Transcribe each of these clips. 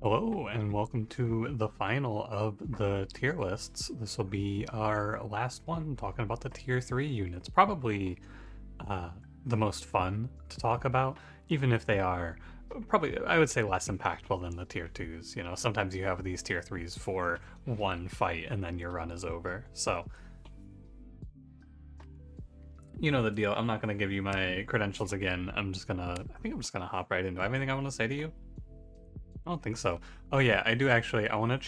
Hello, and welcome to the final of the tier lists. This will be our last one, talking about the tier 3 units. Probably uh, the most fun to talk about, even if they are probably, I would say, less impactful than the tier 2s. You know, sometimes you have these tier 3s for one fight and then your run is over. So, you know the deal. I'm not going to give you my credentials again. I think I'm just going to hop right into anything I want to say to you. I don't think so. Oh yeah, I do actually. I'm gonna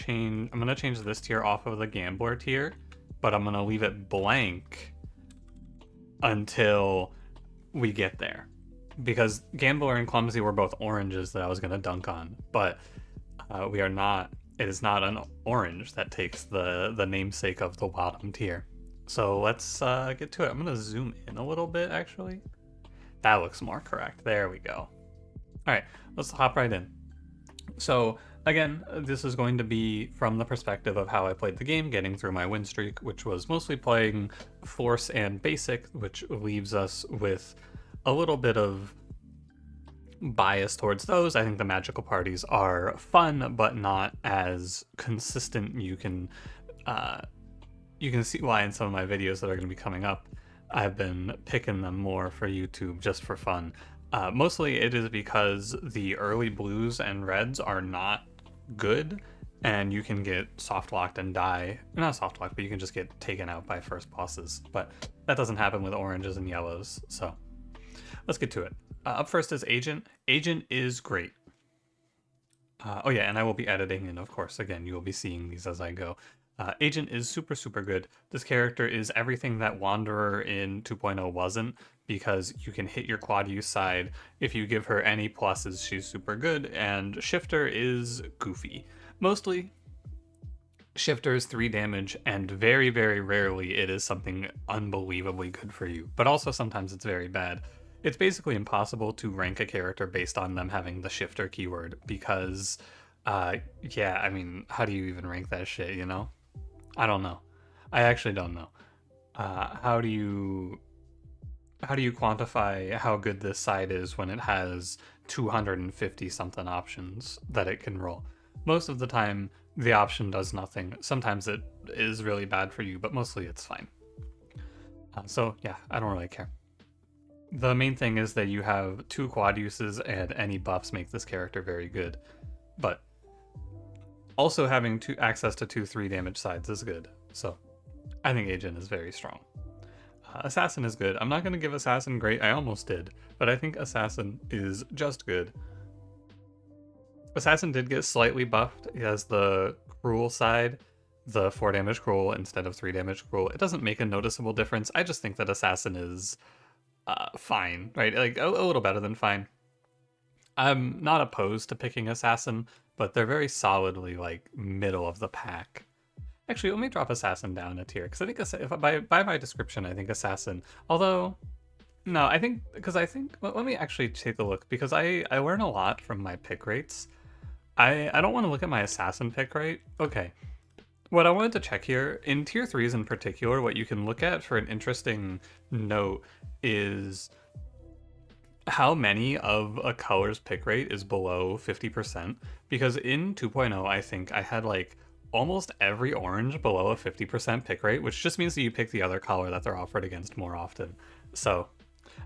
change this tier off of the Gambler tier, but I'm gonna leave it blank until we get there. Because Gambler and Clumsy were both oranges that I was gonna dunk on, but we are not. It is not an orange that takes the namesake of the bottom tier. So let's get to it. I'm gonna zoom in a little bit actually. That looks more correct. There we go. All right, let's hop right in. So again, this is going to be from the perspective of how I played the game, getting through my win streak, which was mostly playing Force and Basic, which leaves us with a little bit of bias towards those. I think the magical parties are fun, but not as consistent. You can see why in some of my videos that are going to be coming up, I've been picking them more for YouTube just for fun. Mostly it is because the early blues and reds are not good, and you can get soft locked and die. Not soft locked, but you can just get taken out by first bosses. But that doesn't happen with oranges and yellows, so let's get to it. Up first is Agent. Agent is great. Oh yeah, and I will be editing, and of course, again, you will be seeing these as I go. Agent is super, super good. This character is everything that Wanderer in 2.0 wasn't, because you can hit your quad use side. If you give her any pluses, she's super good, and Shifter is goofy. Mostly, Shifter is 3 damage, and very, very rarely it is something unbelievably good for you, but also sometimes it's very bad. It's basically impossible to rank a character based on them having the Shifter keyword, because, yeah, I mean, how do you even rank that shit, you know? I don't know. I actually don't know. How do you quantify how good this side is when it has 250 something options that it can roll? Most of the time, the option does nothing. Sometimes it is really bad for you, but mostly it's fine. So yeah, I don't really care. The main thing is that you have 2 quad uses, and any buffs make this character very good. But also having access to 2-3 damage sides is good. So I think Agent is very strong. Assassin is good. I'm not going to give Assassin great. I almost did, but I think Assassin is just good. Assassin did get slightly buffed. He has the cruel side, the 4 damage cruel instead of 3 damage cruel. It doesn't make a noticeable difference. I just think that Assassin is fine, right? Like a little better than fine. I'm not opposed to picking Assassin, but they're very solidly like middle of the pack. Actually, let me drop Assassin down a tier, because I think by my description, I think Assassin. Although, no, I think let me actually take a look, because I learn a lot from my pick rates. I don't want to look at my Assassin pick rate. Okay, what I wanted to check here in tier 3s in particular, what you can look at for an interesting note is how many of a color's pick rate is below 50%, because in 2.0 I think I had like almost every orange below a 50% pick rate, which just means that you pick the other color that they're offered against more often. So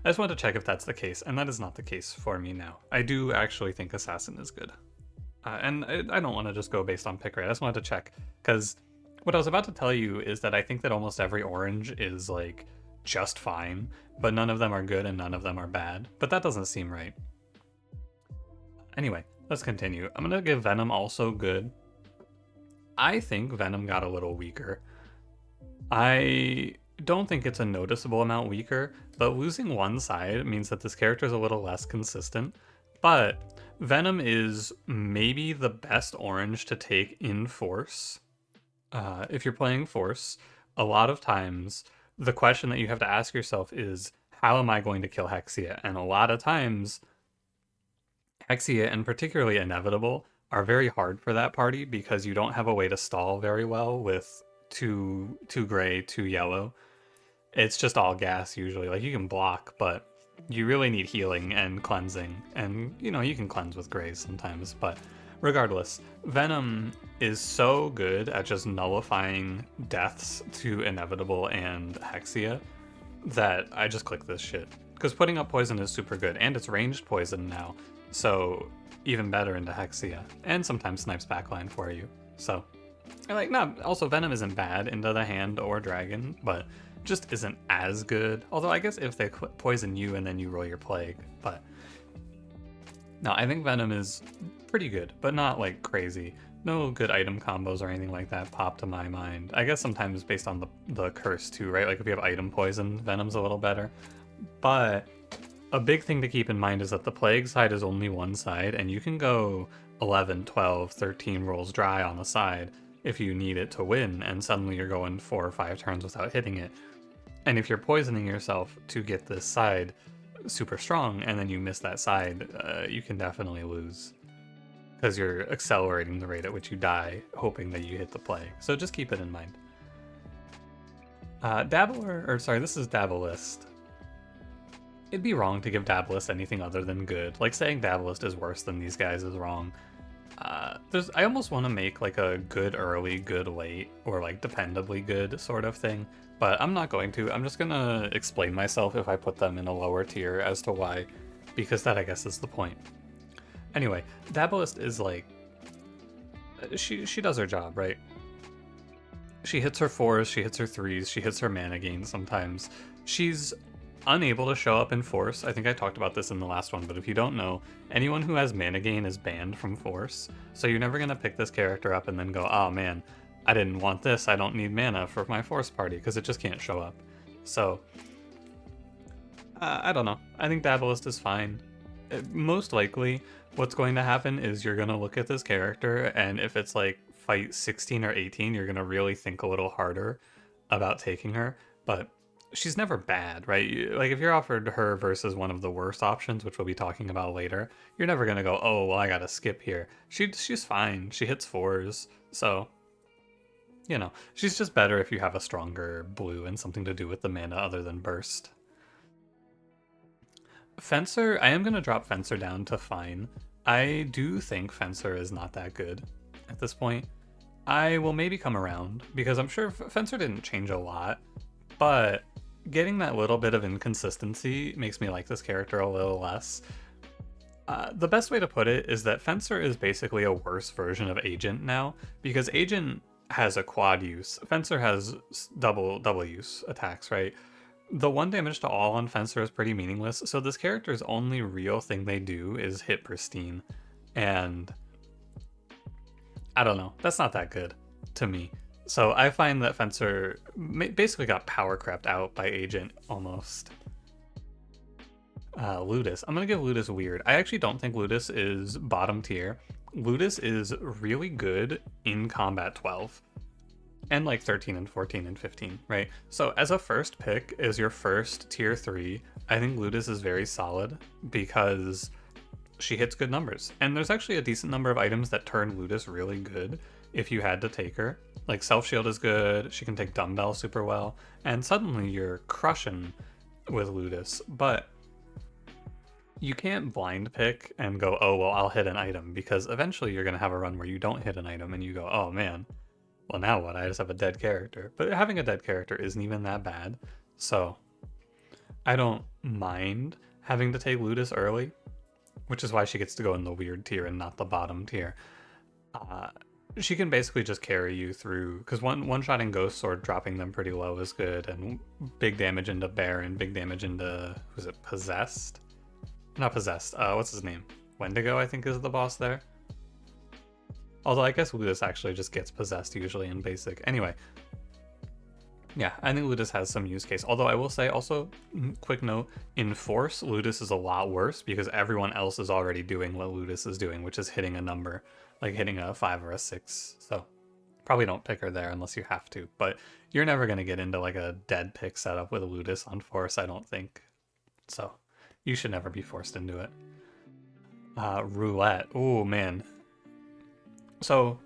I just wanted to check if that's the case, and that is not the case for me now. I do actually think Assassin is good. And I don't want to just go based on pick rate. I just wanted to check, because what I was about to tell you is that I think that almost every orange is like just fine, but none of them are good and none of them are bad. But that doesn't seem right. Anyway, let's continue. I'm gonna give Venom also good. I think Venom got a little weaker. I don't think it's a noticeable amount weaker, but losing one side means that this character is a little less consistent. But Venom is maybe the best orange to take in Force. If you're playing Force, a lot of times the question that you have to ask yourself is, how am I going to kill Hexia? And a lot of times, Hexia, and particularly Inevitable, are very hard for that party, because you don't have a way to stall very well with two gray, 2 yellow. It's just all gas usually. Like, you can block, but you really need healing and cleansing. And, you know, you can cleanse with grays sometimes, but Regardless, Venom is so good at just nullifying deaths to Inevitable and Hexia that I just click this shit. Because putting up poison is super good, and it's ranged poison now, so even better into Hexia, and sometimes snipes backline for you. So, also Venom isn't bad into the hand or dragon, but just isn't as good. Although I guess if they poison you and then you roll your plague, but no, I think Venom is pretty good, but not like crazy. No good item combos or anything like that pop to my mind. I guess sometimes based on the curse too, right? Like if you have item poison, Venom's a little better. But a big thing to keep in mind is that the plague side is only one side, and you can go 11, 12, 13 rolls dry on the side if you need it to win, and suddenly you're going 4 or 5 turns without hitting it. And if you're poisoning yourself to get this side super strong and then you miss that side, you can definitely lose. Because you're accelerating the rate at which you die, hoping that you hit the plague. So just keep it in mind. This is Dabblist. It'd be wrong to give Dabblist anything other than good. Like saying Dabblist is worse than these guys is wrong. I almost want to make like a good early, good late, or like dependably good sort of thing, but I'm not going to. I'm just gonna explain myself if I put them in a lower tier as to why, because that I guess is the point. Anyway, Dabblist is like, she does her job, right? She hits her 4s, she hits her 3s, she hits her mana gain sometimes. She's unable to show up in Force. I think I talked about this in the last one, but if you don't know, anyone who has mana gain is banned from Force. So you're never going to pick this character up and then go, oh man, I didn't want this, I don't need mana for my Force party, because it just can't show up. So, I don't know. I think Dabblist is fine. Most likely, what's going to happen is you're going to look at this character, and if it's like fight 16 or 18, you're going to really think a little harder about taking her, but she's never bad, right? Like if you're offered her versus one of the worst options, which we'll be talking about later, you're never gonna go, oh well, I gotta skip here. She's fine. She hits 4s, so you know she's just better if you have a stronger blue and something to do with the mana other than burst. Fencer, I am gonna drop Fencer down to fine. I do think Fencer is not that good at this point. I will maybe come around because I'm sure Fencer didn't change a lot, but getting that little bit of inconsistency makes me like this character a little less. The best way to put it is that Fencer is basically a worse version of Agent now, because Agent has a quad use. Fencer has double use attacks, right? The 1 damage to all on Fencer is pretty meaningless, so this character's only real thing they do is hit pristine. And I don't know, that's not that good to me. So I find that Fencer basically got power crept out by Agent almost. Ludus. I'm going to give Ludus weird. I actually don't think Ludus is bottom tier. Ludus is really good in combat 12. And like 13 and 14 and 15, right? So as a first pick, as your first tier 3, I think Ludus is very solid because she hits good numbers. And there's actually a decent number of items that turn Ludus really good if you had to take her. Like Self Shield is good, she can take Dumbbell super well, and suddenly you're crushing with Ludus. But you can't blind pick and go, oh, well, I'll hit an item, because eventually you're going to have a run where you don't hit an item and you go, oh man, well now what? I just have a dead character. But having a dead character isn't even that bad. So I don't mind having to take Ludus early, which is why she gets to go in the weird tier and not the bottom tier. She can basically just carry you through, because one-shotting Ghost Sword, dropping them pretty low is good, and big damage into Baron, big damage into, who's it, Possessed? Not Possessed, what's his name? Wendigo, I think, is the boss there. Although I guess Ludus actually just gets Possessed usually in basic. Anyway, yeah, I think Ludus has some use case. Although I will say also, quick note, in Force, Ludus is a lot worse because everyone else is already doing what Ludus is doing, which is hitting a number, like hitting a 5 or a 6. So probably don't pick her there unless you have to. But you're never going to get into like a dead pick setup with a Ludus on Force, I don't think. So you should never be forced into it. Roulette. Oh, man. So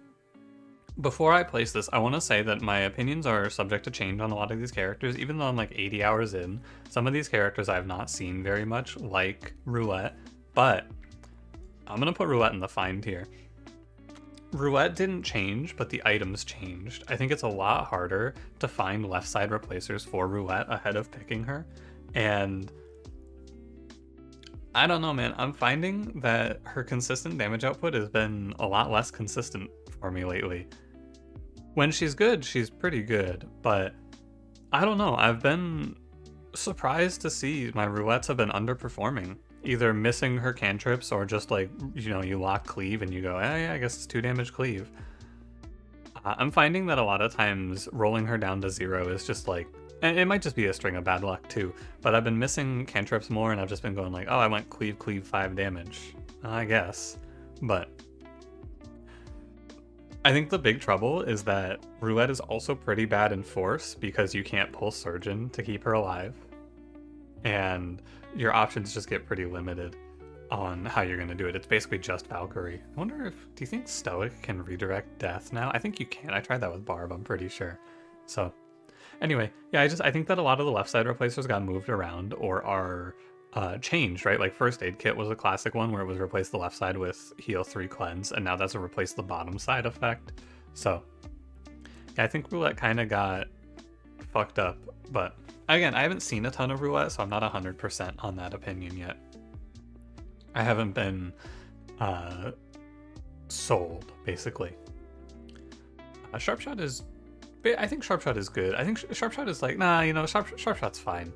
before I place this, I want to say that my opinions are subject to change on a lot of these characters, even though I'm like 80 hours in. Some of these characters I've not seen very much, like Roulette, but I'm going to put Roulette in the fine tier. Roulette didn't change, but the items changed. I think it's a lot harder to find left side replacers for Roulette ahead of picking her. And I don't know, man. I'm finding that her consistent damage output has been a lot less consistent for me lately. When she's good, she's pretty good, but I don't know. I've been surprised to see my roulettes have been underperforming. Either missing her cantrips or just like, you lock cleave and you go, yeah, I guess it's 2 damage cleave. I'm finding that a lot of times rolling her down to 0 is just like, and it might just be a string of bad luck too, but I've been missing cantrips more and I've just been going like, oh, I went cleave, 5 damage. I guess. But I think the big trouble is that Roulette is also pretty bad in Force because you can't pull Surgeon to keep her alive. And your options just get pretty limited on how you're going to do it. It's basically just Valkyrie. I wonder do you think Stoic can redirect death now? I think you can. I tried that with Barb, I'm pretty sure. So anyway, yeah, I think that a lot of the left side replacers got moved around or are changed, right? Like First Aid Kit was a classic one where it was replace the left side with heal 3 cleanse, and now that's a replace the bottom side effect. So yeah, I think Roulette kind of got fucked up, but again, I haven't seen a ton of Roulette, so I'm not 100% on that opinion yet. I haven't been sold, basically. Sharpshot is... I think Sharpshot is good. I think Sharpshot is like, nah, Sharpshot's fine.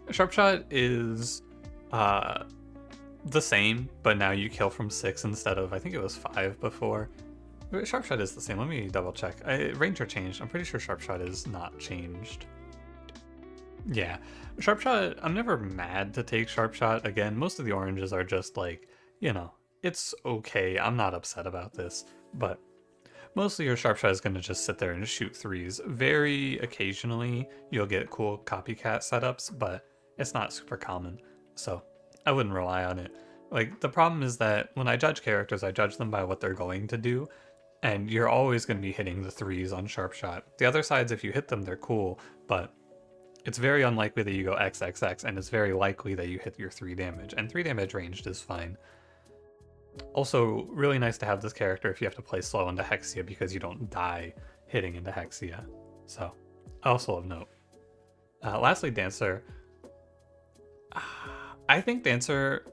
Sharpshot is the same, but now you kill from 6 instead of, I think it was 5 before. Sharpshot is the same. Let me double check. Ranger changed. I'm pretty sure Sharpshot is not changed. Yeah. Sharpshot, I'm never mad to take Sharpshot. Again, most of the oranges are just like, it's okay. I'm not upset about this, but mostly your Sharpshot is going to just sit there and shoot 3s. Very occasionally, you'll get cool copycat setups, but it's not super common, so I wouldn't rely on it. Like, the problem is that when I judge characters, I judge them by what they're going to do, and you're always going to be hitting the 3s on Sharpshot. The other sides, if you hit them, they're cool, but it's very unlikely that you go XXX, and it's very likely that you hit your 3 damage, and 3 damage ranged is fine. Also, really nice to have this character if you have to play slow into Hexia because you don't die hitting into Hexia. So, also of note. Lastly, Dancer. I think Dancer...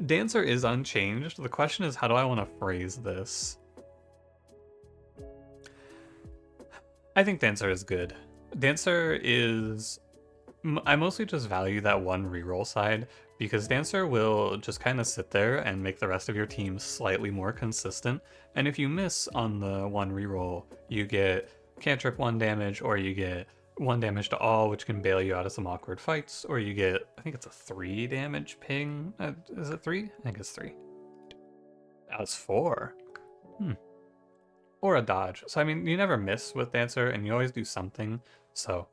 Dancer is unchanged. The question is, how do I want to phrase this? I think Dancer is good. Dancer is... I mostly just value that one reroll side, because Dancer will just kind of sit there and make the rest of your team slightly more consistent, and if you miss on the one reroll, you get cantrip 1 damage, or you get 1 damage to all, which can bail you out of some awkward fights, or you get, I think it's a 3 damage ping. Is it 3? I think it's 3. That was 4. Or a dodge. So, I mean, you never miss with Dancer, and you always do something, so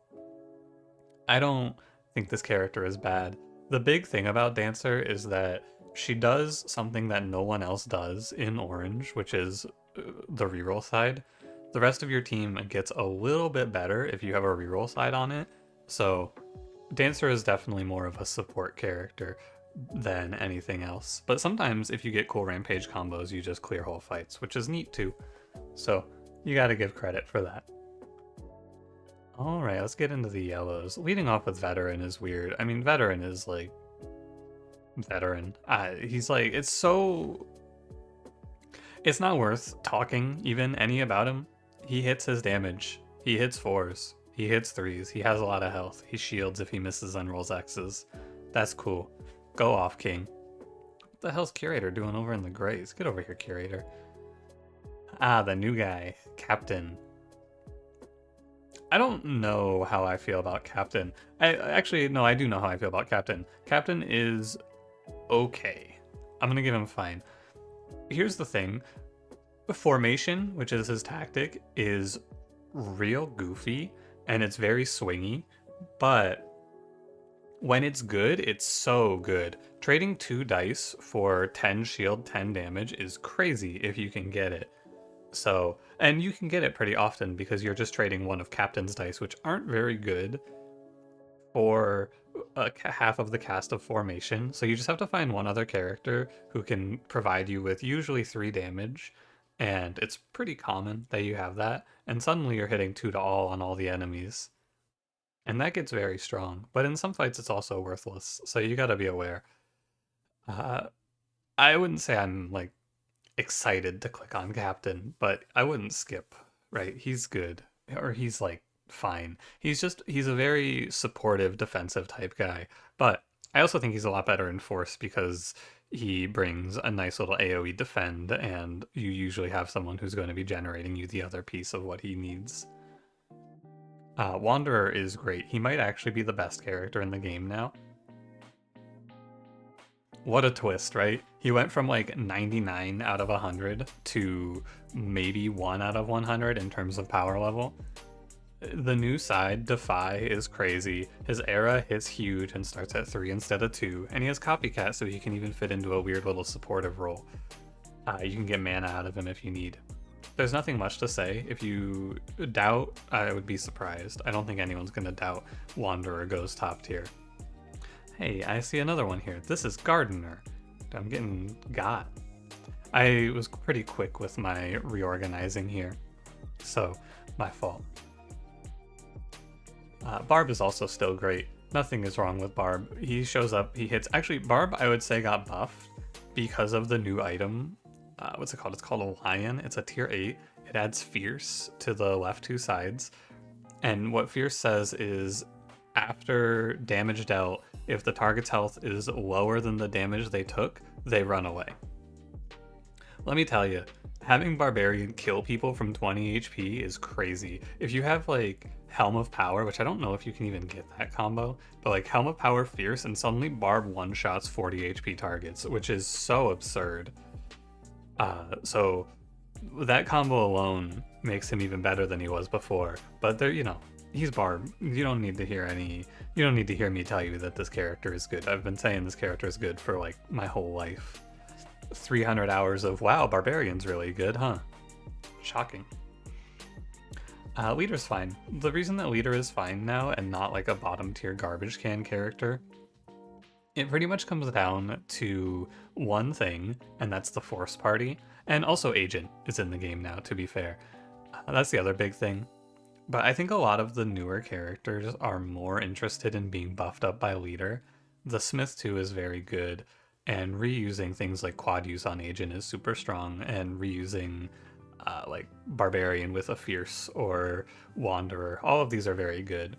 I don't think this character is bad. The big thing about Dancer is that she does something that no one else does in Orange, which is the reroll side. The rest of your team gets a little bit better if you have a reroll side on it. So Dancer is definitely more of a support character than anything else. But sometimes if you get cool rampage combos, you just clear whole fights, which is neat too. So you gotta give credit for that. Alright, let's get into the yellows. Leading off with Veteran is weird. I mean, Veteran is like... Veteran. He's like, it's so... It's not worth talking even any about him. He hits his damage. He hits 4s. He hits 3s. He has a lot of health. He shields if he misses and rolls X's. That's cool. Go off, King. What the hell's Curator doing over in the grays? Get over here, Curator. The new guy. Captain. I don't know how I feel about Captain. I do know how I feel about Captain. Captain is okay. I'm gonna give him fine. Here's the thing. Formation, which is his tactic, is real goofy and it's very swingy, but when it's good, it's so good. Trading 2 dice for 10 shield, 10 damage is crazy if you can get it. So, and you can get it pretty often because you're just trading one of Captain's dice, which aren't very good for half of the cast of formation, so you just have to find one other character who can provide you with usually 3 damage, and it's pretty common that you have that, and suddenly you're hitting 2 to all on all the enemies. And that gets very strong, but in some fights it's also worthless, so you gotta be aware. Uh, I wouldn't say I'm like excited to click on Captain, but I wouldn't skip, right? He's good, or he's like fine. He's a very supportive defensive type guy, but I also think he's a lot better in Force because he brings a nice little AoE defend, and you usually have someone who's going to be generating you the other piece of what he needs. Wanderer is great. He might actually be the best character in the game now. What a twist, right? He went from like 99 out of 100 to maybe 1 out of 100 in terms of power level. The new side, Defy, is crazy. His era hits huge and starts at 3 instead of 2, and he has Copycat, so he can even fit into a weird little supportive role. You can get mana out of him if you need. There's nothing much to say. If you doubt, I would be surprised. I don't think anyone's gonna doubt Wanderer goes top tier. Hey, I see another one here. This is Gardener. I'm getting got. I was pretty quick with my reorganizing here, so my fault. Barb is also still great. Nothing is wrong with Barb. He shows up, he hits. Actually, Barb, I would say, got buffed because of the new item. What's it called? It's called a Lion. It's a tier 8. It adds Fierce to the left 2 sides. And what Fierce says is after damage dealt, if the target's health is lower than the damage they took, they run away. Let me tell you, having Barbarian kill people from 20 HP is crazy. If you have like Helm of Power, which I don't know if you can even get that combo, but like Helm of Power Fierce, and suddenly Barb one-shots 40 HP targets, which is so absurd. So that combo alone makes him even better than he was before. But there, he's Barb. You don't need to hear me tell you that this character is good. I've been saying this character is good for like my whole life. 300 hours of wow, Barbarian's really good, huh? Shocking. Leader's fine. The reason that Leader is fine now and not like a bottom tier garbage can character, it pretty much comes down to one thing, and that's the Force party. And also Agent is in the game now, to be fair. That's the other big thing. But I think a lot of the newer characters are more interested in being buffed up by Leader. The Smith too is very good, and reusing things like quad use on Agent is super strong, and reusing like Barbarian with a Fierce or Wanderer, all of these are very good.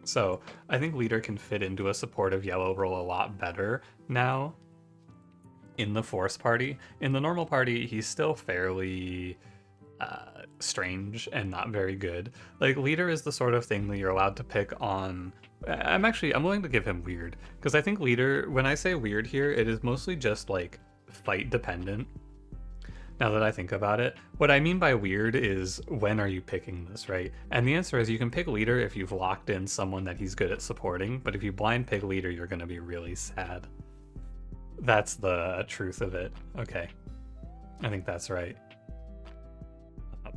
So I think Leader can fit into a supportive yellow role a lot better now in the Force party. In the normal party, he's still fairly strange and not very good. Like, Leader is the sort of thing that you're allowed to pick on. I'm willing to give him weird, because I think Leader, when I say weird here, it is mostly just like fight dependent. Now that I think about it, what I mean by weird is when are you picking this, right? And the answer is you can pick Leader if you've locked in someone that he's good at supporting, but if you blind pick Leader, you're going to be really sad. That's the truth of it. Okay. I think that's right.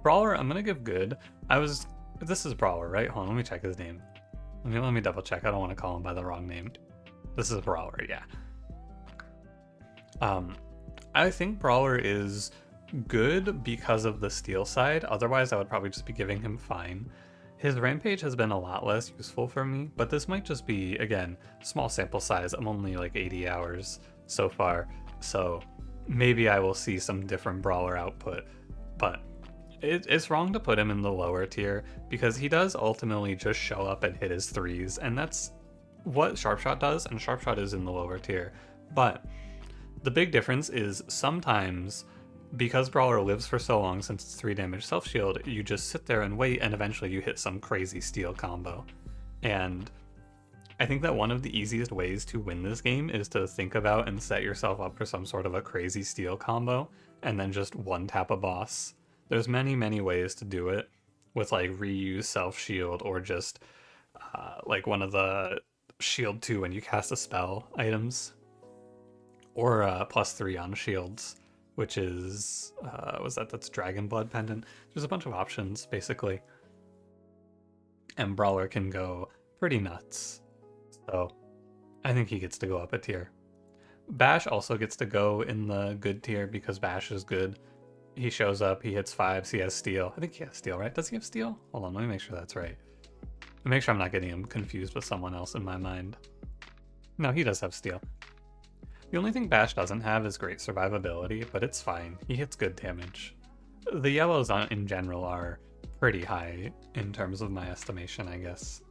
Brawler, I'm going to give good. This is Brawler, right? Hold on, let me check his name. Let me double check. I don't want to call him by the wrong name. This is Brawler, yeah. I think Brawler is good because of the steel side. Otherwise, I would probably just be giving him fine. His Rampage has been a lot less useful for me, but this might just be, again, small sample size. I'm only like 80 hours so far, so maybe I will see some different Brawler output, but it's wrong to put him in the lower tier because he does ultimately just show up and hit his threes, and that's what Sharpshot does, and Sharpshot is in the lower tier. But the big difference is sometimes, because Brawler lives for so long since it's 3 damage self-shield, you just sit there and wait, and eventually you hit some crazy steal combo. And I think that one of the easiest ways to win this game is to think about and set yourself up for some sort of a crazy steal combo, and then just one-tap a boss. There's many, many ways to do it, with like reuse self-shield, or just like one of the shield 2 when you cast a spell items, or +3 on shields, which is, that's Dragon Blood Pendant. There's a bunch of options, basically. And Brawler can go pretty nuts. So I think he gets to go up a tier. Bash also gets to go in the good tier because Bash is good. He shows up, he hits 5s, he has steal. I think he has steal, right? Does he have steal? Hold on, let me make sure that's right. Make sure I'm not getting him confused with someone else in my mind. No, he does have steal. The only thing Bash doesn't have is great survivability, but it's fine. He hits good damage. The yellows in general are pretty high in terms of my estimation, I guess.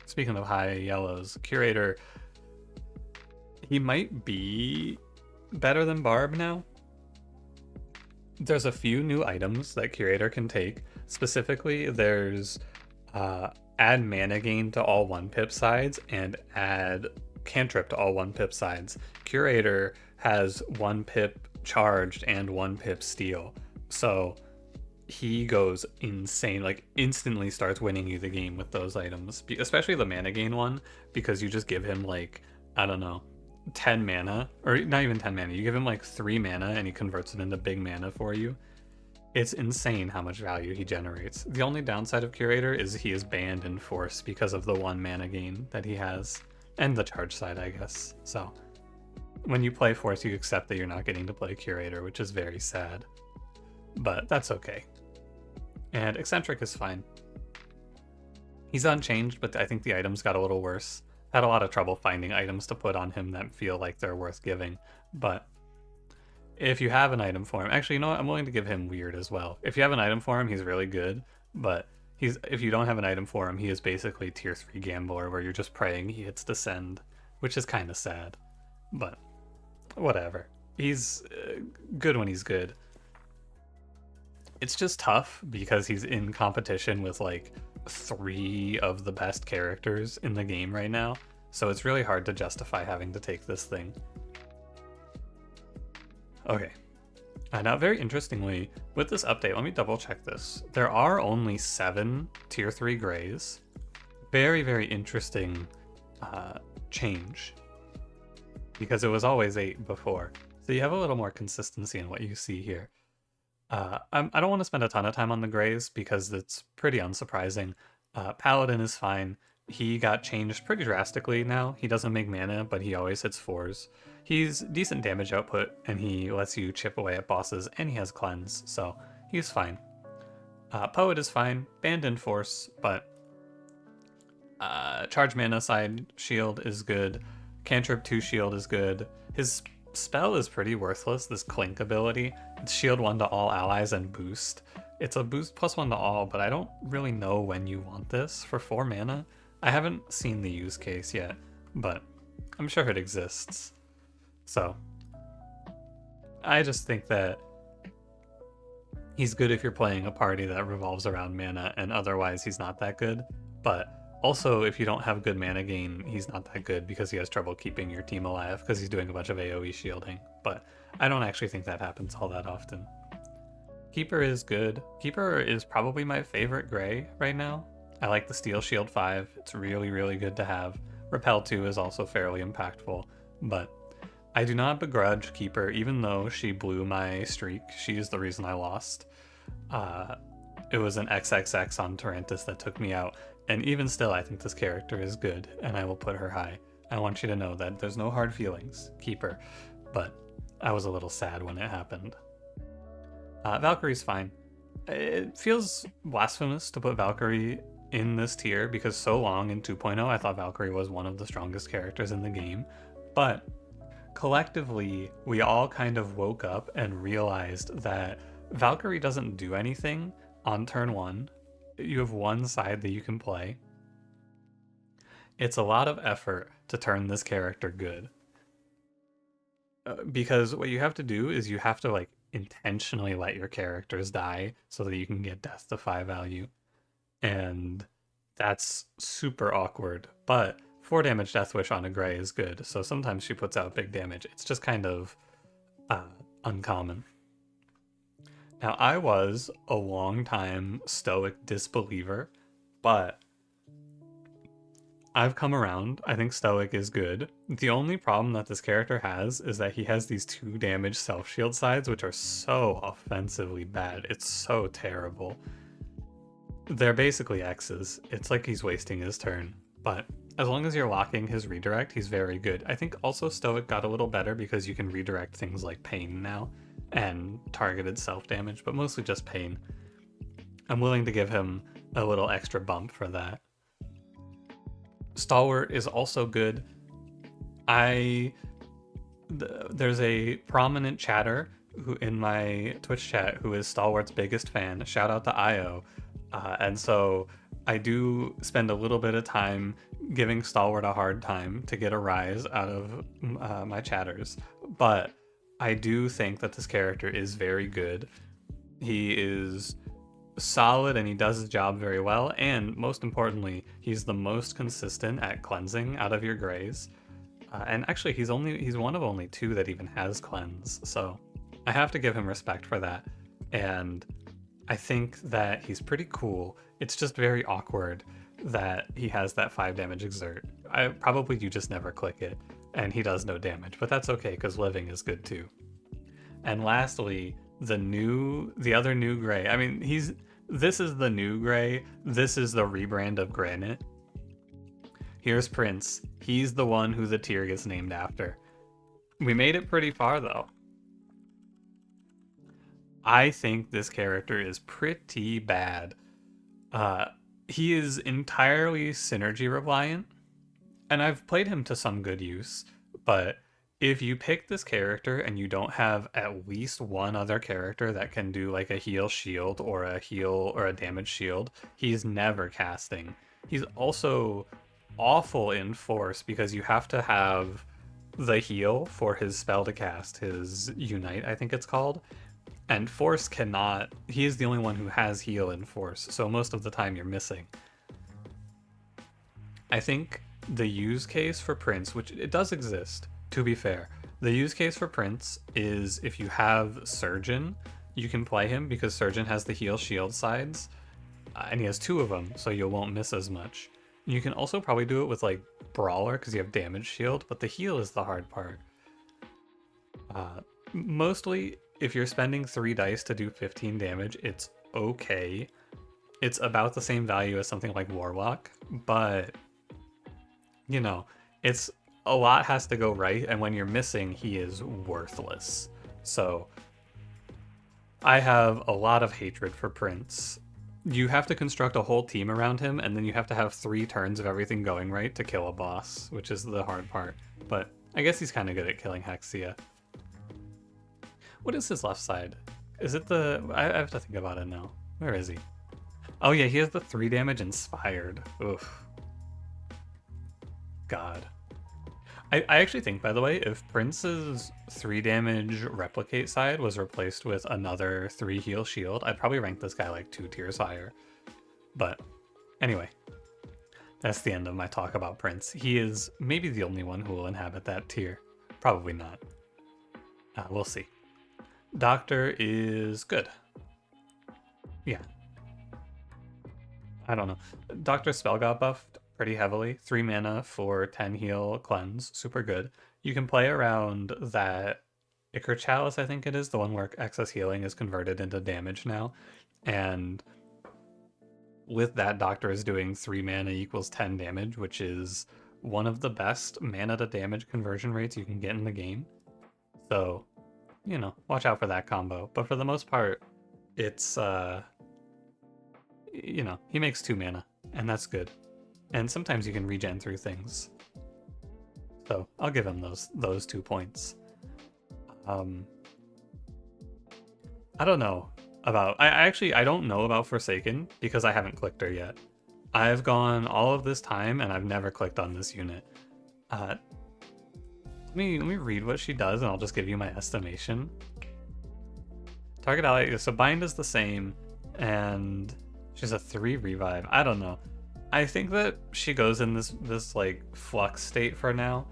Speaking of high yellows, Curator, he might be better than Barb now. There's a few new items that Curator can take. Specifically, there's add mana gain to all 1-pip sides and add cantrip to all 1-pip sides. Curator has 1-pip charged and 1-pip steal. So he goes insane, like instantly starts winning you the game with those items, especially the mana gain one, because you just give him like, I don't know, 10 mana, or not even 10 mana, you give him like 3 mana and he converts it into big mana for you. It's insane how much value he generates. The only downside of Curator is he is banned in Force because of the 1 mana gain that he has, and the charge side, I guess. So when you play Force, you accept that you're not getting to play Curator, which is very sad, but that's okay. And Eccentric is fine. He's unchanged, but I think the items got a little worse. Had a lot of trouble finding items to put on him that feel like they're worth giving, but if you have an item for him, actually, you know what? I'm willing to give him Weird as well. If you have an item for him, he's really good, but if you don't have an item for him, he is basically tier 3 Gambler, where you're just praying he hits Descend, which is kind of sad, but whatever. He's good when he's good. It's just tough because he's in competition with like 3 of the best characters in the game right now, so it's really hard to justify having to take this thing. Okay, now very interestingly, with this update, let me double check this. There are only 7 tier 3 grays. Very, very interesting change, because it was always 8 before. So you have a little more consistency in what you see here. I don't want to spend a ton of time on the grays because it's pretty unsurprising. Paladin is fine. He got changed pretty drastically now. He doesn't make mana, but he always hits 4s. He's decent damage output, and he lets you chip away at bosses, and he has cleanse, so he's fine. Poet is fine, banned in Force, but charge mana side shield is good. Cantrip 2 shield is good. His spell is pretty worthless, this Clink ability. It's shield 1 to all allies and boost. It's a boost +1 to all, but I don't really know when you want this for 4 mana. I haven't seen the use case yet, but I'm sure it exists. So I just think that he's good if you're playing a party that revolves around mana, and otherwise he's not that good. But also, if you don't have good mana gain, he's not that good because he has trouble keeping your team alive because he's doing a bunch of AoE shielding. But I don't actually think that happens all that often. Keeper is good. Keeper is probably my favorite gray right now. I like the Steel Shield 5. It's really, really good to have. Repel 2 is also fairly impactful, but I do not begrudge Keeper, even though she blew my streak. She is the reason I lost. It was an XXX on Tarantis that took me out, and even still, I think this character is good, and I will put her high. I want you to know that there's no hard feelings, Keeper, but I was a little sad when it happened. Valkyrie's fine. It feels blasphemous to put Valkyrie in this tier because so long in 2.0 I thought Valkyrie was one of the strongest characters in the game, but collectively we all kind of woke up and realized that Valkyrie doesn't do anything on turn 1. You have one side that you can play. It's a lot of effort to turn this character good, because what you have to do is you have to like intentionally let your characters die so that you can get death to 5 value, and that's super awkward. But 4 damage Death Wish on a gray is good, so sometimes she puts out big damage. It's just kind of uncommon. Now, I was a long time Stoic disbeliever, but I've come around. I think Stoic is good. The only problem that this character has is that he has these 2 damage self-shield sides, which are so offensively bad. It's so terrible. They're basically X's. It's like he's wasting his turn, but As long as you're locking his redirect, he's very good. I think also Stoic got a little better because you can redirect things like Pain now and targeted self-damage, but mostly just Pain. I'm willing to give him a little extra bump for that. Stalwart is also good. There's a prominent chatter who in my Twitch chat who is Stalwart's biggest fan. Shout out to Io. And so I do spend a little bit of time giving Stalwart a hard time to get a rise out of my chatters. But I do think that this character is very good. He is solid and he does his job very well. And most importantly, he's the most consistent at cleansing out of your grays. And actually, he's one of only 2 that even has cleanse. So I have to give him respect for that. And I think that he's pretty cool. It's just very awkward that he has that 5 damage exert. Probably you just never click it, and he does no damage, but that's okay because living is good too. And lastly, the other new gray. I mean, this is the new gray. This is the rebrand of Granite. Here's Prince. He's the one who the tier gets named after. We made it pretty far though. I think this character is pretty bad. He is entirely synergy reliant, and I've played him to some good use, but if you pick this character and you don't have at least one other character that can do like a heal shield or a heal or a damage shield, he's never casting. He's also awful in force because you have to have the heal for his spell to cast, his Unite, I think it's called. And Force cannot, he is the only one who has heal in Force, so most of the time you're missing. I think the use case for Prince, which it does exist, to be fair, the use case for Prince is if you have Surgeon, you can play him because Surgeon has the heal shield sides, and he has 2 of them, so you won't miss as much. You can also probably do it with like Brawler because you have damage shield, but the heal is the hard part. Mostly, if you're spending 3 dice to do 15 damage, it's okay. It's about the same value as something like Warlock, but you know, it's a lot has to go right, and when you're missing, he is worthless. So I have a lot of hatred for Prince. You have to construct a whole team around him, and then you have to have 3 turns of everything going right to kill a boss, which is the hard part. But I guess he's kind of good at killing Hexia. What is his left side? Is it the... I have to think about it now. Where is he? Oh yeah, he has the 3 damage inspired. Oof. God. I actually think, by the way, if Prince's 3 damage replicate side was replaced with another 3 heal shield, I'd probably rank this guy like 2 tiers higher. But anyway, that's the end of my talk about Prince. He is maybe the only one who will inhabit that tier. Probably not. We'll see. Doctor is good. Yeah. I don't know. Doctor spell got buffed pretty heavily. 3 mana for 10 heal cleanse. Super good. You can play around that Ichor Chalice, I think it is, the one where excess healing is converted into damage now. And with that, Doctor is doing 3 mana equals 10 damage, which is one of the best mana to damage conversion rates you can get in the game. So, you know, watch out for that combo. But for the most part, it's, you know, he makes 2 mana, and that's good. And sometimes you can regen through things. So I'll give him those 2 points. I don't know about... I don't know about Forsaken because I haven't clicked her yet. I've gone all of this time and I've never clicked on this unit. Let me read what she does and I'll just give you my estimation. Target ally, so bind is the same, and she's a 3 revive. I don't know. I think that she goes in this like flux state for now.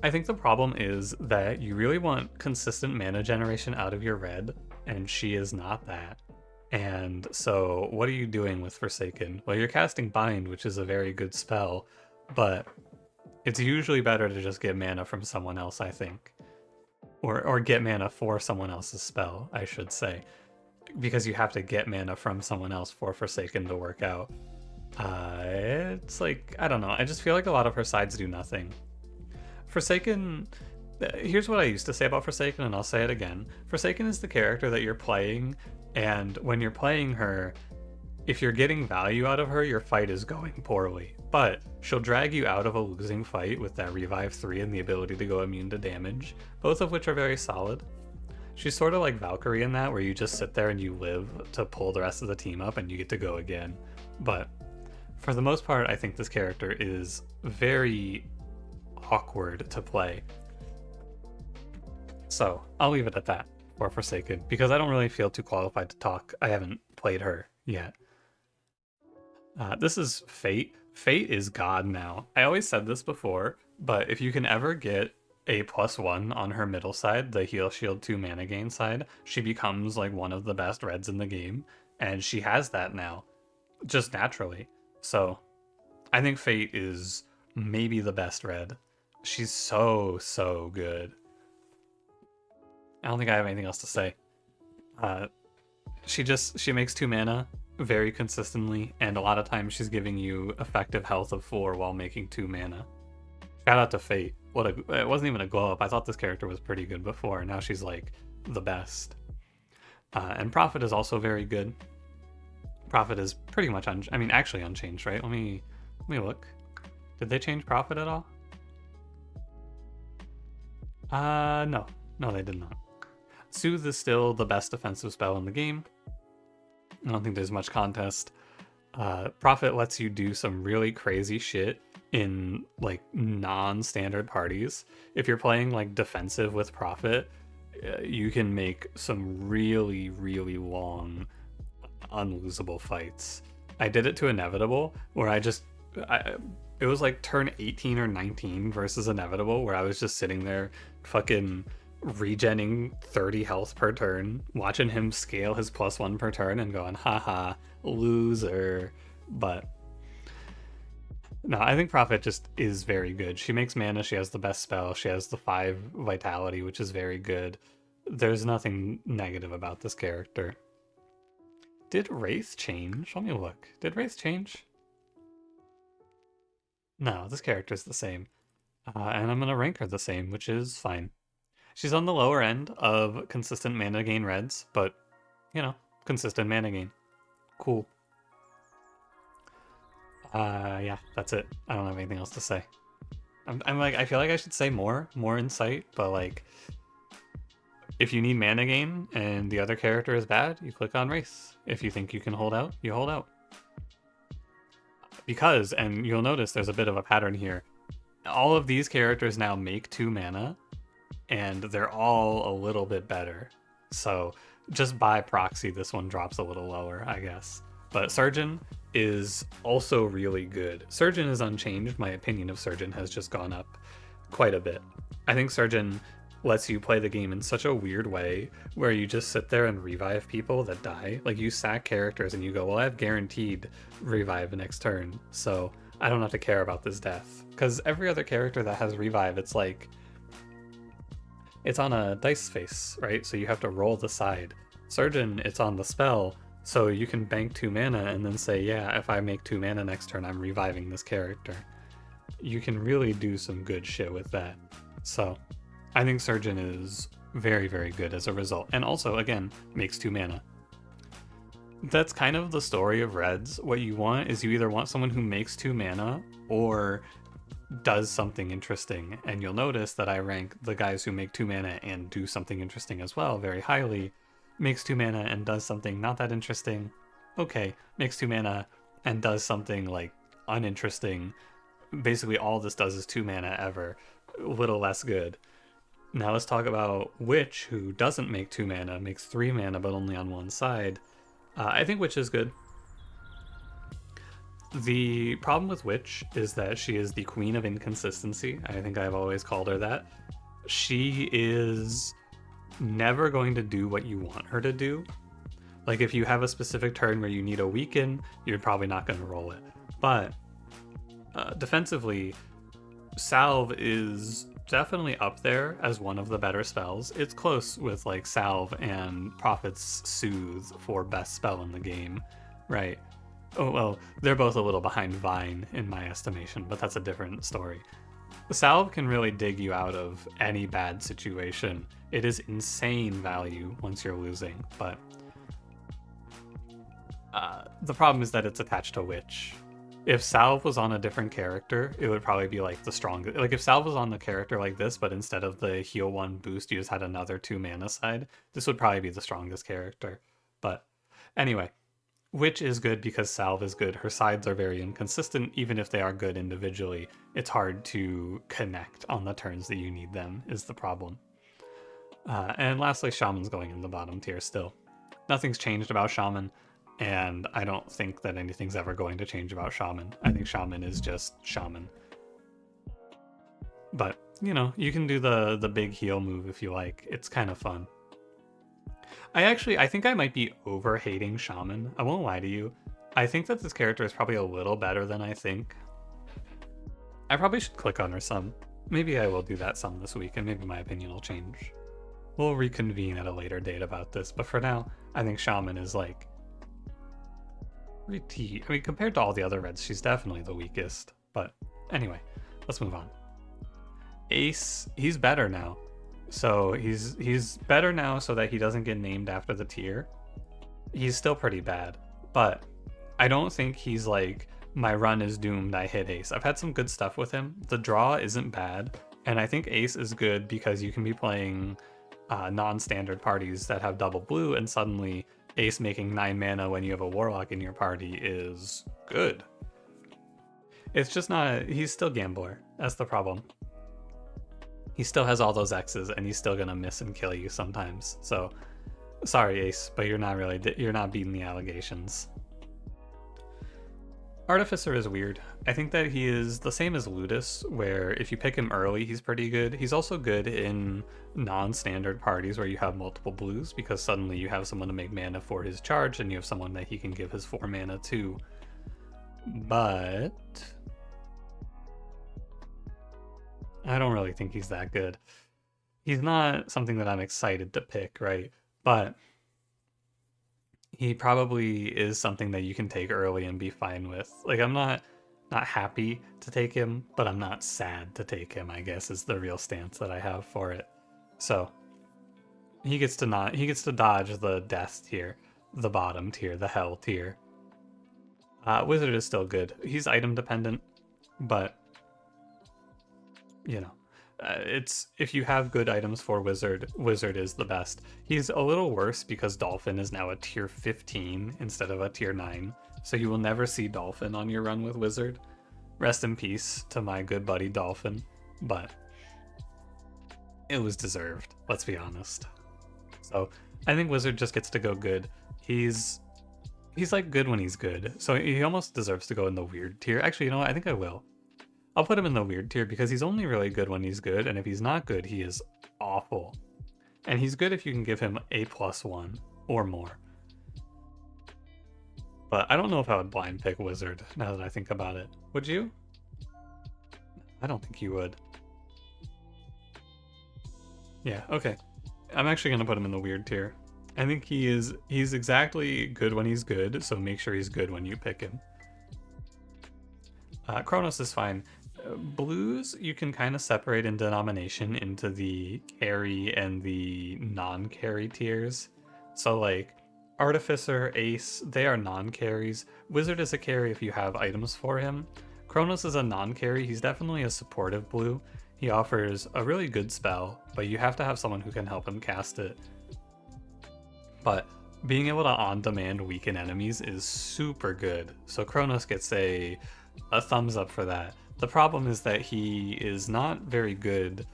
I think the problem is that you really want consistent mana generation out of your red, and she is not that. And so what are you doing with Forsaken? Well, you're casting Bind, which is a very good spell, but it's usually better to just get mana from someone else, I think. Or get mana for someone else's spell, I should say. Because you have to get mana from someone else for Forsaken to work out. It's like, I don't know. I just feel like a lot of her sides do nothing. Forsaken, here's what I used to say about Forsaken, and I'll say it again. Forsaken is the character that you're playing, and when you're playing her, if you're getting value out of her, your fight is going poorly. But she'll drag you out of a losing fight with that Revive 3 and the ability to go immune to damage, both of which are very solid. She's sort of like Valkyrie in that, where you just sit there and you live to pull the rest of the team up and you get to go again. But for the most part, I think this character is very awkward to play. So I'll leave it at that for Forsaken, because I don't really feel too qualified to talk. I haven't played her yet. This is Fate. Fate is God now. I always said this before, but if you can ever get a +1 on her middle side, the heal shield 2 mana gain side, she becomes like one of the best reds in the game, and she has that now, just naturally. So I think Fate is maybe the best red. She's so good. I don't think I have anything else to say. She makes 2 mana very consistently, and a lot of times she's giving you effective health of 4 while making 2 mana. Shout out to Fate. It wasn't even a glow up. I thought this character was pretty good before. Now she's like the best. And Prophet is also very good. Prophet is pretty much actually unchanged, right? Let me look. Did they change Prophet at all? No, they did not. Soothe is still the best defensive spell in the game. I don't think there's much contest. Prophet lets you do some really crazy shit in like non-standard parties. If you're playing like defensive with Prophet, you can make some really long unlosable fights. I did it to Inevitable where it was like turn 18 or 19 versus Inevitable, where I was just sitting there fucking regenning 30 health per turn, watching him scale his +1 per turn and going, haha, loser. But no, I think Prophet just is very good. She makes mana, she has the best spell, she has the 5 vitality, which is very good. There's nothing negative about this character. Did Wraith change? Let me look. Did Wraith change? No, this character's the same. And I'm going to rank her the same, which is fine. She's on the lower end of consistent mana gain reds, but, you know, consistent mana gain. Cool. Yeah, that's it. I don't have anything else to say. I'm like, I feel like I should say more insight, but like, if you need mana gain and the other character is bad, you click on Wraith. If you think you can hold out, you hold out. Because, and you'll notice there's a bit of a pattern here, all of these characters now make 2 mana, and they're all a little bit better. So just by proxy, this one drops a little lower, I guess. But Surgeon is also really good. Surgeon is unchanged. My opinion of Surgeon has just gone up quite a bit. I think Surgeon lets you play the game in such a weird way where you just sit there and revive people that die. Like, you sack characters and you go, well, I have guaranteed revive next turn, so I don't have to care about this death. Because every other character that has revive, it's like, it's on a dice face, right? So you have to roll the side. Surgeon, it's on the spell, so you can bank 2 mana and then say, yeah, if I make 2 mana next turn, I'm reviving this character. You can really do some good shit with that. So I think Surgeon is very good as a result. And also, again, makes 2 mana. That's kind of the story of Reds. What you want is you either want someone who makes 2 mana or does something interesting. And you'll notice that I rank the guys who make 2 mana and do something interesting as well very highly. Makes 2 mana and does something not that interesting. Okay, makes 2 mana and does something like uninteresting. Basically all this does is 2 mana ever. A little less good. Now let's talk about Witch, who doesn't make 2 mana, makes 3 mana but only on one side. I think Witch is good. The problem with Witch is that she is the queen of inconsistency. I think I've always called her that. She is never going to do what you want her to do. Like, if you have a specific turn where you need a weaken, you're probably not going to roll it. But defensively, Salve is definitely up there as one of the better spells. It's close with like Salve and Prophet's Soothe for best spell in the game, right? Oh, well, they're both a little behind Vine in my estimation, but that's a different story. Salve can really dig you out of any bad situation. It is insane value once you're losing, but the problem is that it's attached to Witch. If Salve was on a different character, it would probably be like the strongest. Like if Salve was on the character like this, but instead of the heal 1 boost, you just had another 2 mana side, this would probably be the strongest character. But anyway, Witch is good because Salve is good. Her sides are very inconsistent, even if they are good individually. It's hard to connect on the turns that you need them, is the problem. And lastly, Shaman's going in the bottom tier still. Nothing's changed about Shaman, and I don't think that anything's ever going to change about Shaman. I think Shaman is just Shaman. But, you know, you can do the big heal move if you like. It's kind of fun. I think I might be over-hating Shaman. I won't lie to you. I think that this character is probably a little better than I think. I probably should click on her some. Maybe I will do that some this week, and maybe my opinion will change. We'll reconvene at a later date about this, but for now, I think Shaman is like... I mean, compared to all the other reds, she's definitely the weakest. But anyway, let's move on. Ace, he's better now. So he's better now so that he doesn't get named after the tier. He's still pretty bad, but I don't think he's like, my run is doomed, I hit Ace. I've had some good stuff with him. The draw isn't bad, and I think Ace is good because you can be playing non-standard parties that have double blue, and suddenly Ace making 9 mana when you have a Warlock in your party is good. It's just not, he's still Gambler. That's the problem. He still has all those X's, and he's still gonna miss and kill you sometimes. So, sorry Ace, but you're not beating the allegations. Artificer is weird. I think that he is the same as Ludus, where if you pick him early, he's pretty good. He's also good in non-standard parties where you have multiple blues, because suddenly you have someone to make mana for his charge, and you have someone that he can give his 4 mana to. But I don't really think he's that good. He's not something that I'm excited to pick, right? But he probably is something that you can take early and be fine with. Like, I'm not happy to take him, but I'm not sad to take him, I guess, is the real stance that I have for it. So he gets to dodge the death tier, the bottom tier, the hell tier. Wizard is still good. He's item dependent, but you know, it's, if you have good items for Wizard, Wizard is the best. He's a little worse because Dolphin is now a tier 15 instead of a tier 9, so you will never see Dolphin on your run with Wizard. Rest in peace to my good buddy Dolphin, but it was deserved, let's be honest. So I think Wizard just gets to go good. He's like good when he's good, so he almost deserves to go in the weird tier. Actually, you know what, I think I will. I'll put him in the weird tier because he's only really good when he's good, and if he's not good, he is awful. And he's good if you can give him a +1 or more. But I don't know if I would blind pick Wizard, now that I think about it. Would you? I don't think you would. Yeah, okay. I'm actually going to put him in the weird tier. I think he's exactly good when he's good, so make sure he's good when you pick him. Kronos is fine. Blues, you can kind of separate in denomination into the carry and the non-carry tiers. So like Artificer, Ace, they are non-carries. Wizard is a carry if you have items for him. Kronos is a non-carry. He's definitely a supportive blue. He offers a really good spell, but you have to have someone who can help him cast it. But being able to on-demand weaken enemies is super good. So Kronos gets a thumbs up for that. The problem is that he is not very good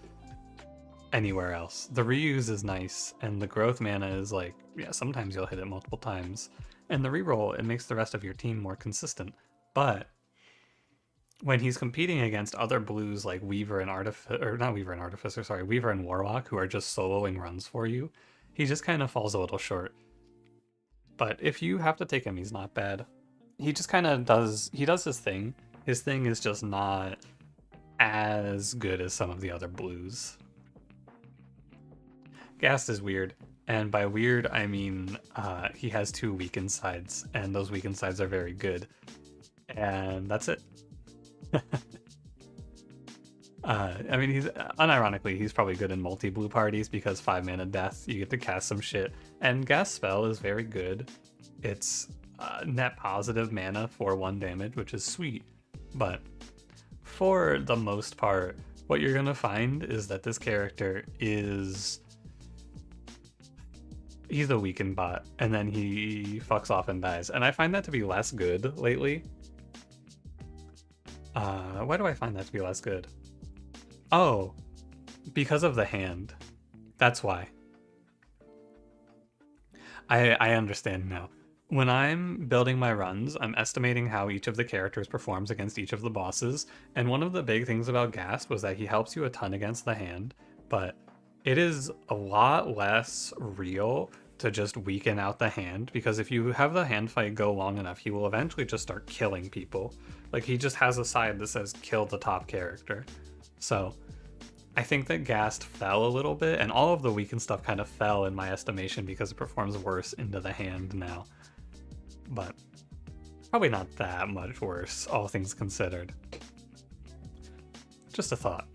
anywhere else. The reuse is nice, and the growth mana is like, yeah, sometimes you'll hit it multiple times. And the reroll, it makes the rest of your team more consistent. But when he's competing against other blues like Weaver and Weaver and Warlock, who are just soloing runs for you, he just kind of falls a little short. But if you have to take him, he's not bad. He just kind of does his thing. His thing is just not as good as some of the other blues. Ghast is weird. And by weird, I mean he has two weakened sides, and those weakened sides are very good. And that's it. I mean, he's unironically, he's probably good in multi-blue parties because 5-mana death, you get to cast some shit. And Gas Spell is very good. It's net positive mana for 1 damage, which is sweet. But for the most part, what you're gonna find is that this character is... he's a weakened bot, and then he fucks off and dies. And I find that to be less good lately. Why do I find that to be less good? Oh, because of the hand. That's why. I understand now. When I'm building my runs, I'm estimating how each of the characters performs against each of the bosses, and one of the big things about Ghast was that he helps you a ton against the hand, but it is a lot less real to just weaken out the hand, because if you have the hand fight go long enough, he will eventually just start killing people. Like, he just has a side that says kill the top character. So I think that Ghast fell a little bit, and all of the weakened stuff kind of fell in my estimation because it performs worse into the hand now. But probably not that much worse, all things considered. Just a thought.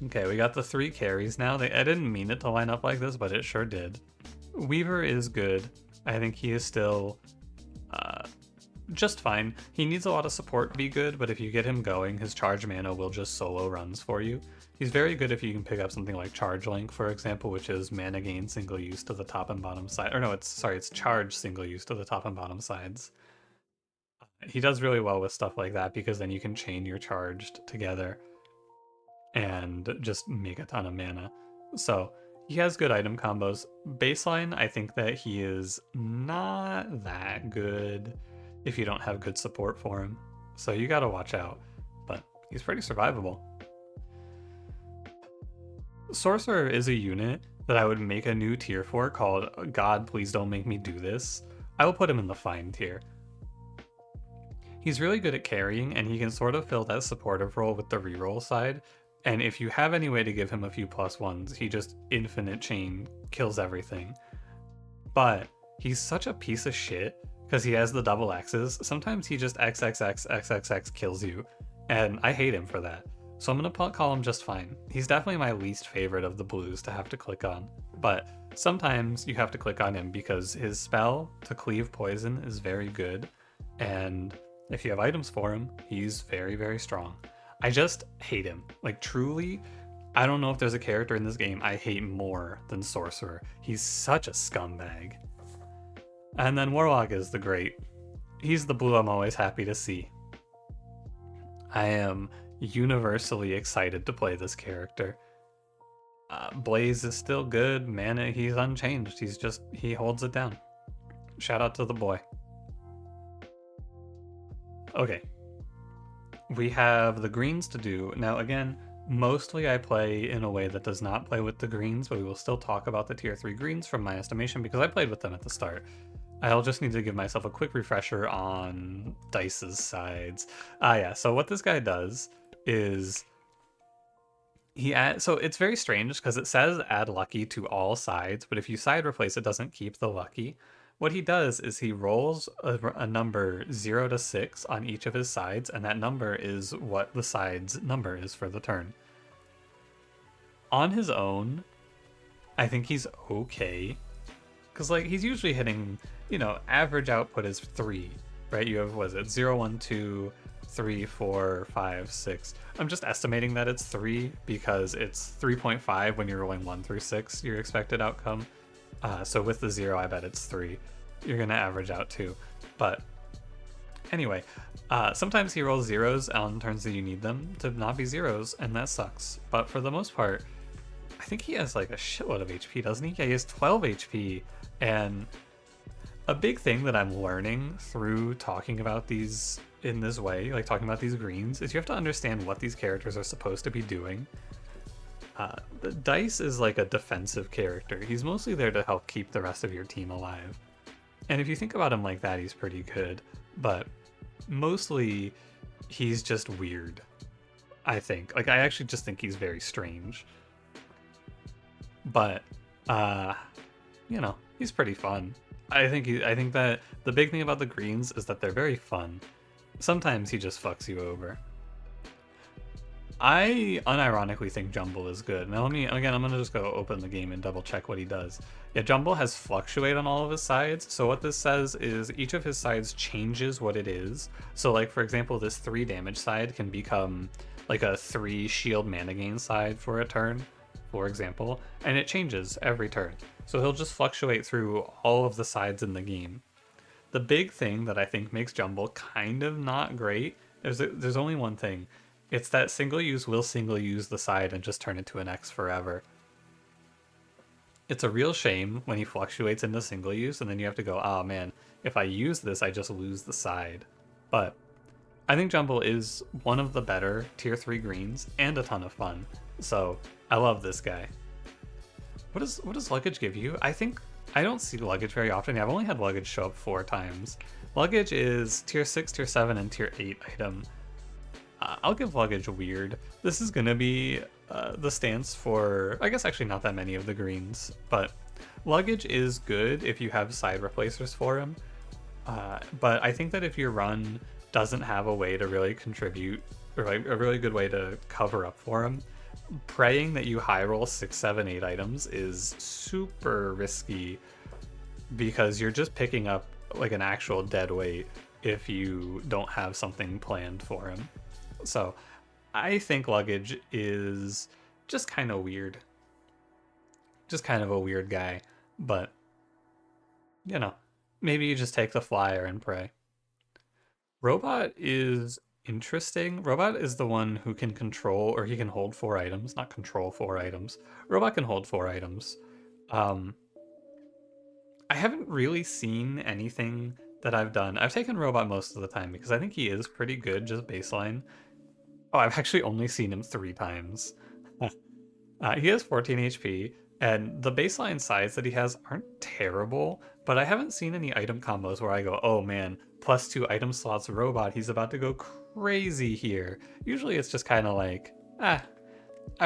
Okay, we got the 3 carries now. I didn't mean it to line up like this, but it sure did. Weaver is good. I think he is still just fine. He needs a lot of support to be good, but if you get him going, his charge mana will just solo runs for you. He's very good if you can pick up something like Charge Link, for example, which is mana gain single use to the top and bottom side. Or no, it's charge single use to the top and bottom sides. He does really well with stuff like that because then you can chain your charged together and just make a ton of mana. So he has good item combos. Baseline, I think that he is not that good if you don't have good support for him. So you gotta watch out, but he's pretty survivable. Sorcerer is a unit that I would make a new tier for called God, Please Don't Make Me Do This. I will put him in the fine tier. He's really good at carrying, and he can sort of fill that supportive role with the reroll side. And if you have any way to give him a few +1s, he just infinite chain kills everything. But he's such a piece of shit because he has the double X's. Sometimes he just XXX kills you, and I hate him for that. So I'm gonna call him just fine. He's definitely my least favorite of the blues to have to click on, but sometimes you have to click on him because his spell to cleave poison is very good, and if you have items for him, he's very, very strong. I just hate him. Like, truly, I don't know if there's a character in this game I hate more than Sorcerer. He's such a scumbag. And then Warlock is the great. He's the blue I'm always happy to see. I am universally excited to play this character. Blaze is still good. Mana, he's unchanged. He holds it down. Shout out to the boy. Okay. We have the greens to do. Now again, mostly I play in a way that does not play with the greens, but we will still talk about the tier 3 greens from my estimation because I played with them at the start. I'll just need to give myself a quick refresher on Dice's sides. Yeah, so what this guy does is so it's very strange because it says add lucky to all sides, but if you side replace, it doesn't keep the lucky. What he does is he rolls a number 0 to 6 on each of his sides, and that number is what the side's number is for the turn. On his own, I think he's okay. Because, like, he's usually hitting, average output is 3, right? You have, 0, 1, 2, 3, 4, 5, 6. I'm just estimating that it's 3 because it's 3.5 when you're rolling 1 through 6, your expected outcome. So with the 0, I bet it's 3. You're going to average out 2. But anyway, sometimes he rolls 0s on turns that you need them to not be 0s, and that sucks. But for the most part, I think he has like a shitload of HP, doesn't he? Yeah, he has 12 HP. And a big thing that I'm learning through talking about these in this way, like talking about these greens, is you have to understand what these characters are supposed to be doing. Dice is like a defensive character. He's mostly there to help keep the rest of your team alive. And if you think about him like that, he's pretty good. But mostly, he's just weird, I think. Like, I actually just think he's very strange. But Uh, he's pretty fun. I think that the big thing about the greens is that they're very fun. Sometimes he just fucks you over. I unironically think Jumble is good. Now I'm gonna just go open the game and double check what he does. Yeah, Jumble has Fluctuate on all of his sides. So what this says is each of his sides changes what it is. So like, for example, this 3 damage side can become like a 3 shield mana gain side for a turn, for example, and it changes every turn. So he'll just fluctuate through all of the sides in the game. The big thing that I think makes Jumble kind of not great is that there's only one thing. It's that single use will single use the side and just turn it to an X forever. It's a real shame when he fluctuates into single use and then you have to go, oh man, if I use this, I just lose the side. But I think Jumble is one of the better tier 3 greens and a ton of fun. So I love this guy. What does Luggage give you? I don't see Luggage very often. I've only had Luggage show up 4 times. Luggage is tier 6, tier 7, and tier 8 item. I'll give Luggage Weird. This is gonna be the stance for, I guess actually not that many of the greens, but Luggage is good if you have side replacers for him. But I think that if your run doesn't have a way to really contribute, or like a really good way to cover up for him, praying that you high roll 6, 7, 8 items is super risky because you're just picking up like an actual dead weight if you don't have something planned for him. So I think Luggage is just kind of weird. Just kind of a weird guy. But, maybe you just take the flyer and pray. Robot is interesting. Robot is the one who can control, or he can hold 4 items, not control 4 items. Robot can hold 4 items. I haven't really seen anything that I've done. I've taken Robot most of the time because I think he is pretty good, just baseline. Oh, I've actually only seen him 3 times. He has 14 HP, and the baseline sides that he has aren't terrible, but I haven't seen any item combos where I go, oh man, +2 item slots Robot, he's about to go crazy here. Usually it's just kind of like, I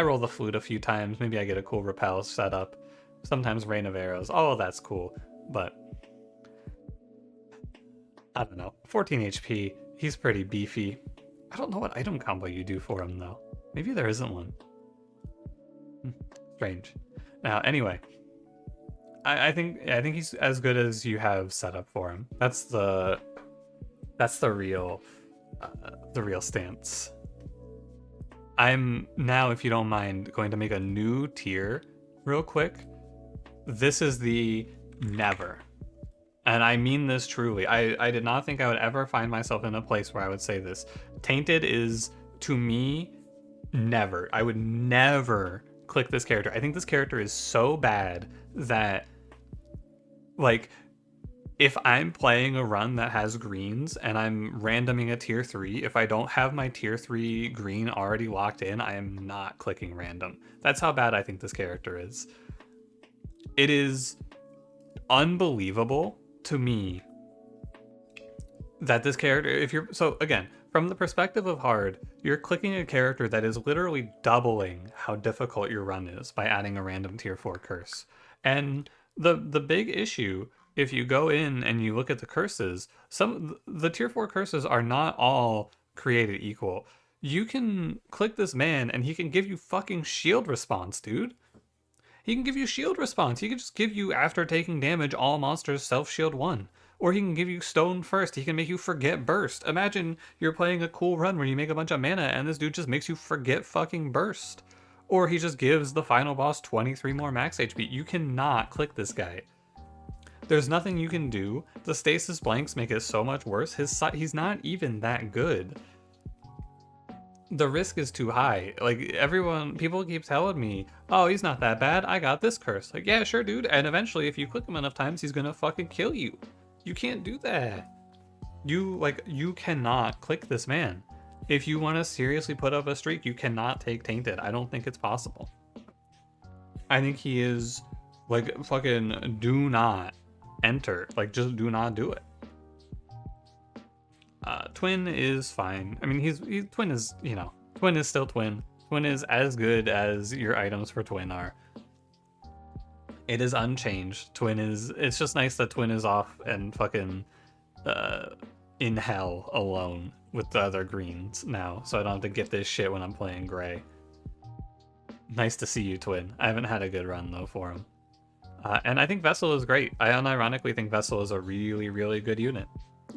roll the flute a few times, maybe I get a cool repel setup. Sometimes Rain of Arrows, oh, that's cool. But I don't know, 14 HP, he's pretty beefy. I don't know what item combo you do for him though. Maybe there isn't one. Strange. Now, anyway, I think he's as good as you have set up for him. That's the real stance. I'm now, if you don't mind, going to make a new tier real quick. This is the never. And I mean this truly. I did not think I would ever find myself in a place where I would say this. Tainted is, to me, never. I would never click this character. I think this character is so bad that, like, if I'm playing a run that has greens and I'm randoming a tier 3, if I don't have my tier 3 green already locked in, I am not clicking random. That's how bad I think this character is. It is unbelievable to me that this character, so again, from the perspective of hard, you're clicking a character that is literally doubling how difficult your run is by adding a random tier 4 curse. And the big issue, if you go in and you look at the curses, the tier 4 curses are not all created equal. You can click this man and he can give you fucking shield response, dude. He can give you shield response. He can just give you, after taking damage, all monsters self-shield 1. Or he can give you stone first. He can make you forget burst. Imagine you're playing a cool run where you make a bunch of mana and this dude just makes you forget fucking burst. Or he just gives the final boss 23 more max HP. You cannot click this guy. There's nothing you can do. The stasis blanks make it so much worse. He's not even that good. The risk is too high. Like, people keep telling me, oh, he's not that bad, I got this curse. Like, yeah, sure, dude. And eventually, if you click him enough times, he's gonna fucking kill you. You can't do that. You cannot click this man. If you want to seriously put up a streak, you cannot take Tainted. I don't think it's possible. I think he is, like, fucking do not enter. Like, just do not do it. Twin is fine. I mean, Twin is, Twin is still Twin. Twin is as good as your items for Twin are. It is unchanged. It's just nice that Twin is off and fucking uh, in hell alone with the other greens now, so I don't have to get this shit when I'm playing gray. Nice to see you, Twin. I haven't had a good run though for him. And I think Vessel is great. I unironically think Vessel is a really, really good unit.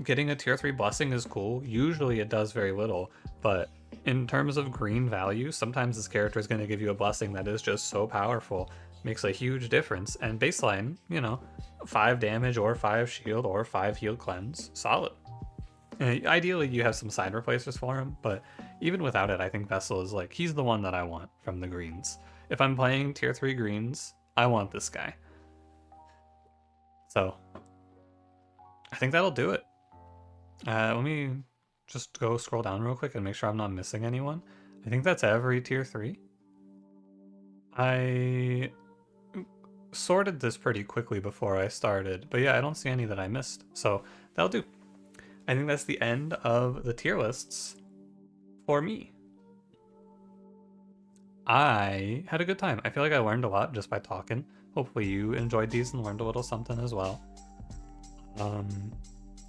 Getting a tier 3 blessing is cool. Usually it does very little, but in terms of green value, sometimes this character is going to give you a blessing that is just so powerful. Makes a huge difference. And baseline, 5 damage or 5 shield or 5 heal cleanse. Solid. And ideally, you have some side replacers for him, but even without it, I think Vessel is like, he's the one that I want from the greens. If I'm playing tier 3 greens, I want this guy. So, I think that'll do it. Let me just go scroll down real quick and make sure I'm not missing anyone. I think that's every tier 3. I sorted this pretty quickly before I started, but yeah, I don't see any that I missed. So, that'll do. I think that's the end of the tier lists for me. I had a good time. I feel like I learned a lot just by talking. Hopefully you enjoyed these and learned a little something as well.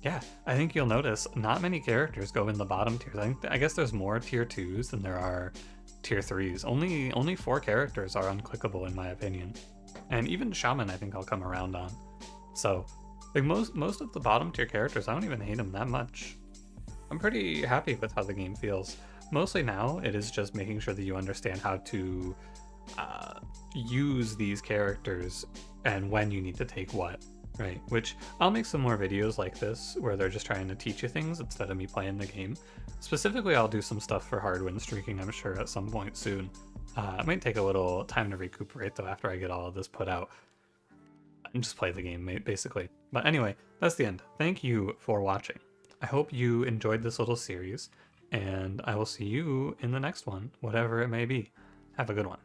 Yeah, I think you'll notice not many characters go in the bottom tiers. I guess there's more tier 2s than there are tier 3s. Only 4 characters are unclickable in my opinion. And even Shaman I think I'll come around on. So, like most of the bottom tier characters, I don't even hate them that much. I'm pretty happy with how the game feels. Mostly now, it is just making sure that you understand how to use these characters and when you need to take what, right? Which I'll make some more videos like this where they're just trying to teach you things instead of me playing the game. Specifically, I'll do some stuff for hard win streaking, I'm sure, at some point soon. It might take a little time to recuperate though after I get all of this put out and just play the game basically. But anyway, that's the end. Thank you for watching. I hope you enjoyed this little series, and I will see you in the next one, whatever it may be. Have a good one.